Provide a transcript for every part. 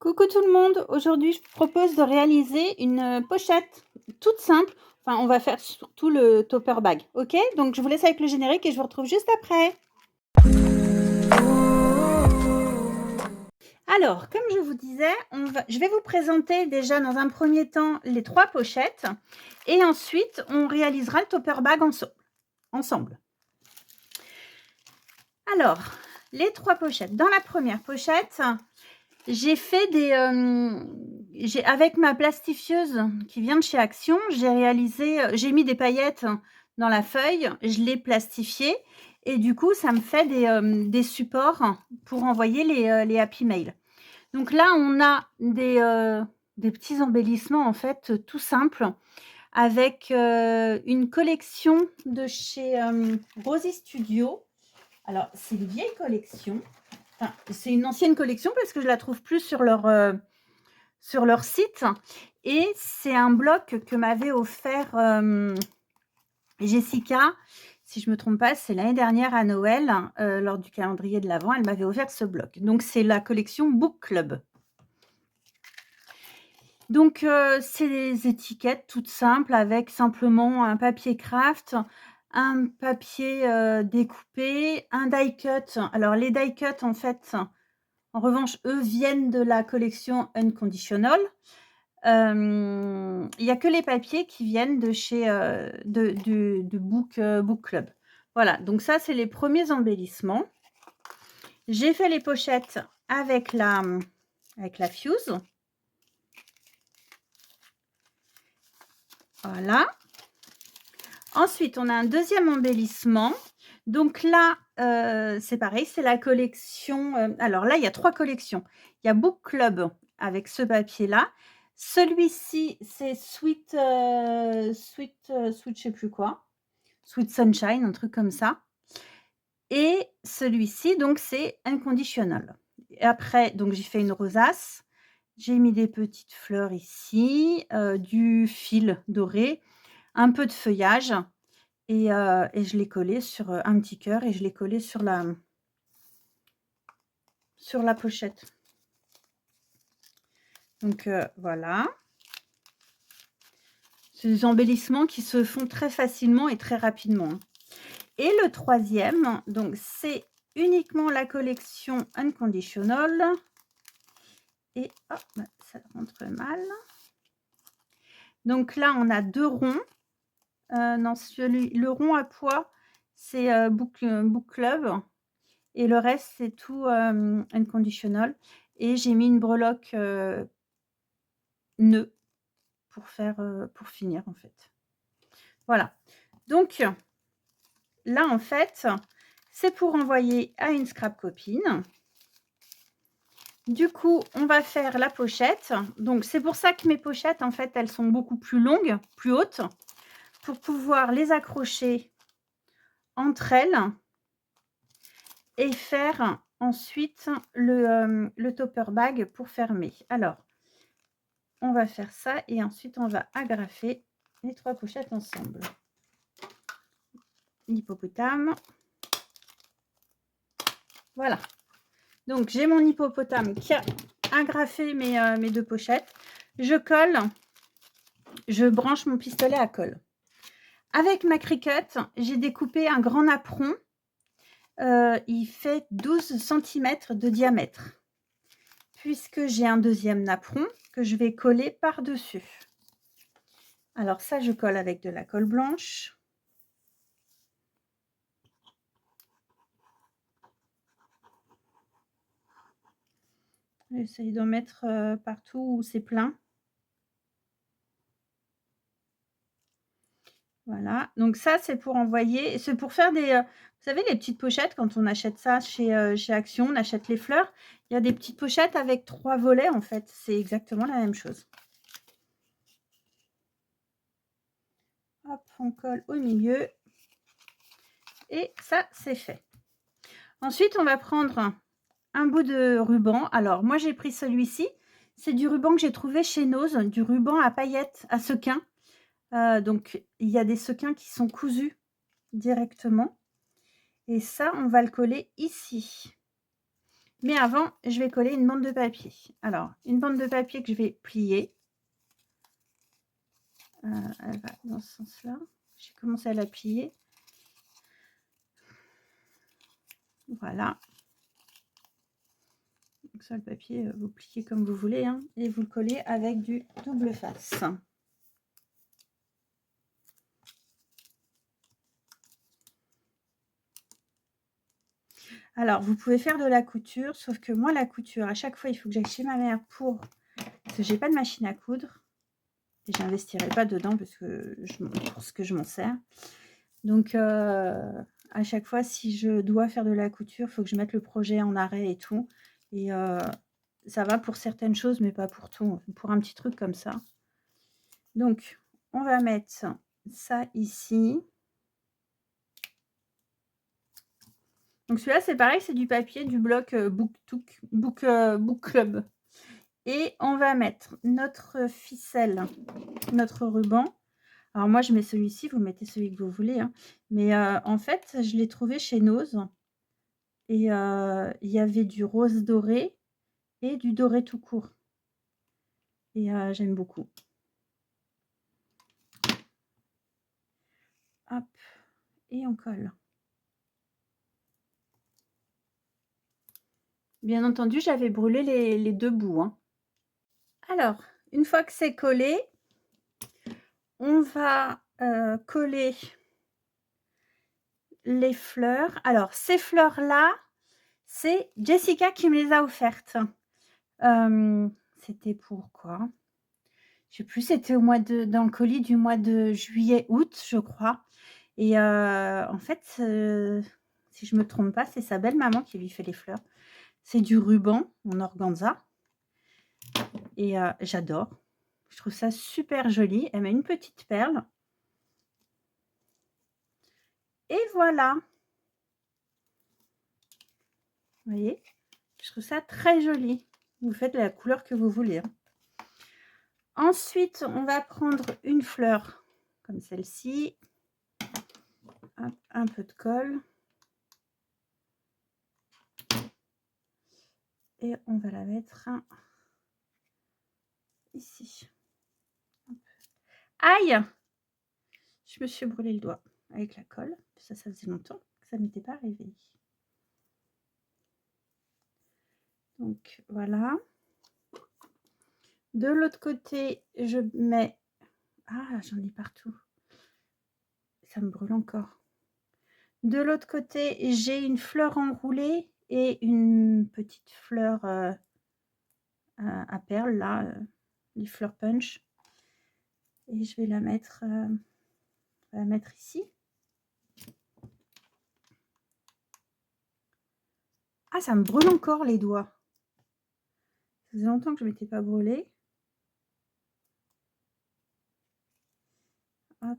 Coucou tout le monde, aujourd'hui je vous propose de réaliser une pochette toute simple. Enfin, on va faire surtout le topper bag, ok? Donc je vous laisse avec le générique et je vous retrouve juste après. Alors, comme je vous disais, je vais vous présenter déjà dans un premier temps les 3 pochettes et ensuite on réalisera le topper bag ensemble. Alors, les 3 pochettes. Dans la première pochette, j'ai fait avec ma plastifieuse qui vient de chez Action, j'ai mis des paillettes dans la feuille, je l'ai plastifiée et du coup, ça me fait des supports pour envoyer les Happy Mail. Donc là, on a des petits embellissements, en fait, tout simples avec, une collection de chez, Rosy Studio. Alors, c'est une vieille collection. Enfin, c'est une ancienne collection parce que je la trouve plus sur leur site et c'est un bloc que m'avait offert, Jessica. Si je me trompe pas, c'est l'année dernière à Noël, lors du calendrier de l'Avent, elle m'avait offert ce bloc. Donc c'est la collection Book Club. Donc c'est des étiquettes toutes simples avec simplement un papier craft, un papier, découpé, un die cut. Alors les die cut en fait, en revanche, eux viennent de la collection Unconditional. Il y a que les papiers qui viennent de chez, du Book Club. Voilà, donc ça, c'est les premiers embellissements. J'ai fait les pochettes avec la fuse. Voilà. Ensuite, on a un deuxième embellissement. Donc là, c'est pareil, c'est la collection, alors là, il y a 3 collections. Il y a Book Club avec ce papier-là. Celui-ci, c'est Sweet, je sais plus quoi, Sweet Sunshine, un truc comme ça et celui-ci, donc c'est Unconditional et après donc j'ai fait une rosace. J'ai mis des petites fleurs ici, du fil doré, un peu de feuillage et je l'ai collé sur, un petit cœur et je l'ai collé sur la pochette. Donc voilà. C'est des embellissements qui se font très facilement et très rapidement. Et le troisième, donc c'est uniquement la collection Unconditional et hop, ça rentre mal. Donc là, on a 2 ronds. Non, le rond à pois, c'est, Book Club et le reste, c'est tout, Unconditional et j'ai mis une breloque, nœud pour finir, en fait. Voilà. Donc là, en fait, c'est pour envoyer à une scrap copine. Du coup, on va faire la pochette. Donc c'est pour ça que mes pochettes, en fait, elles sont beaucoup plus longues, plus hautes, pour pouvoir les accrocher entre elles et faire ensuite le topper bag pour fermer. Alors, on va faire ça et ensuite on va agrafer les 3 pochettes ensemble. Hippopotame. Voilà. Donc j'ai mon hippopotame qui a agrafé mes 2 pochettes. Je colle, je branche mon pistolet à colle. Avec ma Cricut, j'ai découpé un grand napperon. Il fait 12 cm de diamètre. Puisque j'ai un deuxième napperon que je vais coller par-dessus. Alors ça, je colle avec de la colle blanche. J'essaye d'en mettre partout où c'est plein. Voilà, donc ça, c'est pour envoyer, c'est pour faire des, vous savez, les petites pochettes quand on achète ça chez Action, on achète les fleurs. Il y a des petites pochettes avec 3 volets, en fait. C'est exactement la même chose. Hop, on colle au milieu. Et ça, c'est fait. Ensuite, on va prendre un bout de ruban. Alors, moi, j'ai pris celui-ci. C'est du ruban que j'ai trouvé chez Nose, du ruban à paillettes, à sequins. Donc, il y a des sequins qui sont cousus directement. Et ça, on va le coller ici. Mais avant, je vais coller une bande de papier. Alors, une bande de papier que je vais plier. Elle va dans ce sens-là. J'ai commencé à la plier. Voilà. Donc ça, le papier, vous pliez comme vous voulez, hein, et vous le collez avec du double face. Alors, vous pouvez faire de la couture, sauf que moi, la couture, à chaque fois, il faut que j'aille chez ma mère parce que j'ai pas de machine à coudre. Et j'investirai pas dedans parce que pour ce que je m'en sers. Donc, à chaque fois, si je dois faire de la couture, il faut que je mette le projet en arrêt et tout. Et ça va pour certaines choses, mais pas pour tout. Pour un petit truc comme ça. Donc, on va mettre ça ici. Donc celui-là, c'est pareil, c'est du papier du bloc Book Club. Et on va mettre notre ficelle, notre ruban. Alors moi, je mets celui-ci, vous mettez celui que vous voulez, hein. Mais en fait, je l'ai trouvé chez Nose. Et il y avait du rose doré et du doré tout court. Et j'aime beaucoup. Hop, et on colle. Bien entendu, j'avais brûlé les deux bouts, hein. Alors, une fois que c'est collé, on va coller les fleurs. Alors, ces fleurs-là, c'est Jessica qui me les a offertes. C'était pour quoi? Je sais plus, c'était dans le colis du mois de juillet-août, je crois. Et en fait, si je me trompe pas, c'est sa belle-maman qui lui fait les fleurs. C'est du ruban en organza. Et j'adore. Je trouve ça super joli. Elle met une petite perle. Et voilà. Vous voyez? Je trouve ça très joli. Vous faites la couleur que vous voulez, hein. Ensuite, on va prendre une fleur comme celle-ci. Un peu de colle. Et on va la mettre ici. Aïe! Je me suis brûlé le doigt avec la colle. Ça faisait longtemps que ça ne m'était pas arrivé. Donc voilà. De l'autre côté, je mets... Ah, j'en ai partout. Ça me brûle encore. De l'autre côté, j'ai une fleur enroulée et une petite fleur à perles, là, les fleurs punch. Et je vais la mettre ici. Ah, ça me brûle encore les doigts. Ça faisait longtemps que je ne m'étais pas brûlée. Hop.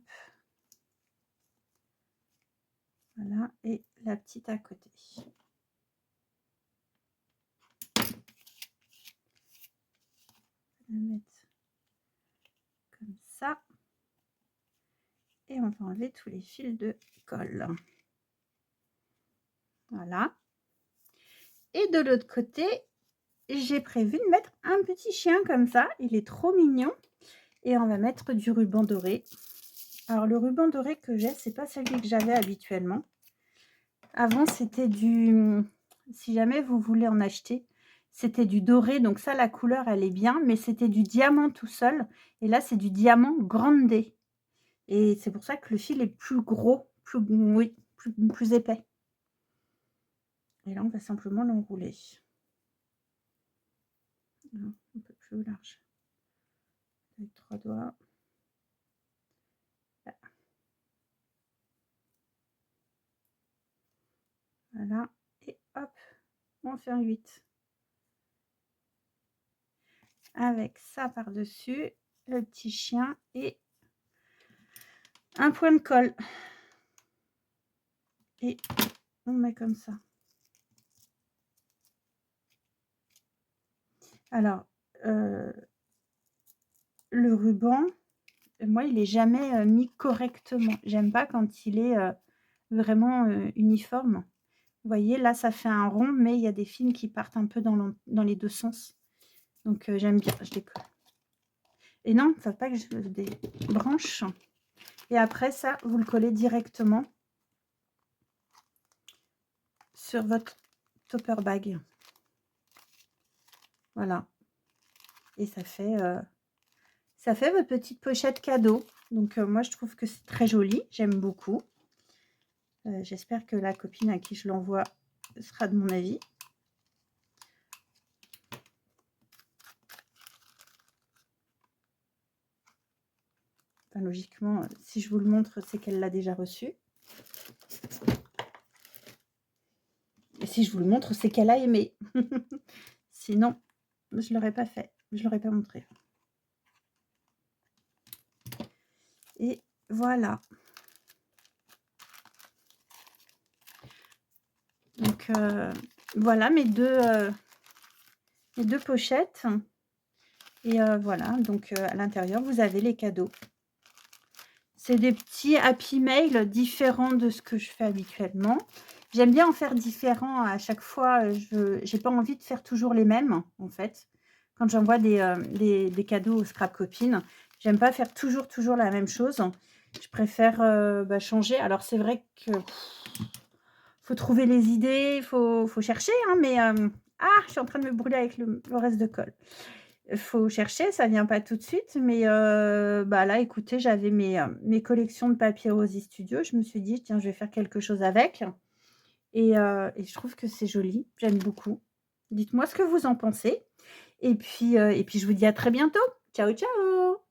Voilà, et la petite à côté. On va mettre comme ça. Et on va enlever tous les fils de colle. Voilà. Et de l'autre côté, j'ai prévu de mettre un petit chien comme ça. Il est trop mignon. Et on va mettre du ruban doré. Alors le ruban doré que j'ai, c'est pas celui que j'avais habituellement. Avant, c'était du... Si jamais vous voulez en acheter, c'était du doré. Donc ça, la couleur, elle est bien. Mais c'était du diamant tout seul. Et là, c'est du diamant grande. Et c'est pour ça que le fil est plus gros, plus épais. Et là, on va simplement l'enrouler. Un peu plus large. Avec 3 doigts. Là. Voilà. Et hop, on fait un 8. Avec ça par-dessus, le petit chien et un point de colle. Et on met comme ça. Alors, le ruban, moi, il est jamais mis correctement. J'aime pas quand il est vraiment uniforme. Vous voyez, là, ça fait un rond, mais il y a des fils qui partent un peu dans les 2 sens. Donc j'aime bien, je décolle. Et non, il ne faut pas que je des branches. Et après ça, vous le collez directement sur votre topper bag. Voilà. Et ça fait votre petite pochette cadeau. Donc moi, je trouve que c'est très joli. J'aime beaucoup. J'espère que la copine à qui je l'envoie sera de mon avis. Enfin, logiquement, si je vous le montre, c'est qu'elle l'a déjà reçu. Et si je vous le montre, c'est qu'elle a aimé. Sinon, je ne l'aurais pas fait. Je ne l'aurais pas montré. Et voilà. Donc, voilà mes deux pochettes. Et voilà, donc à l'intérieur, vous avez les cadeaux. C'est des petits happy mail différents de ce que je fais habituellement. J'aime bien en faire différents à chaque fois. Je n'ai pas envie de faire toujours les mêmes, en fait. Quand j'envoie des cadeaux aux scrap copines, j'aime pas faire toujours la même chose. Je préfère changer. Alors, c'est vrai que faut trouver les idées, faut chercher, hein, mais je suis en train de me brûler avec le reste de colle. Faut chercher, ça vient pas tout de suite, mais là, écoutez, j'avais mes collections de papier Rosy Studio. Je me suis dit: «Tiens, je vais faire quelque chose avec» et je trouve que c'est joli, j'aime beaucoup. Dites-moi ce que vous en pensez et puis je vous dis à très bientôt. Ciao, ciao!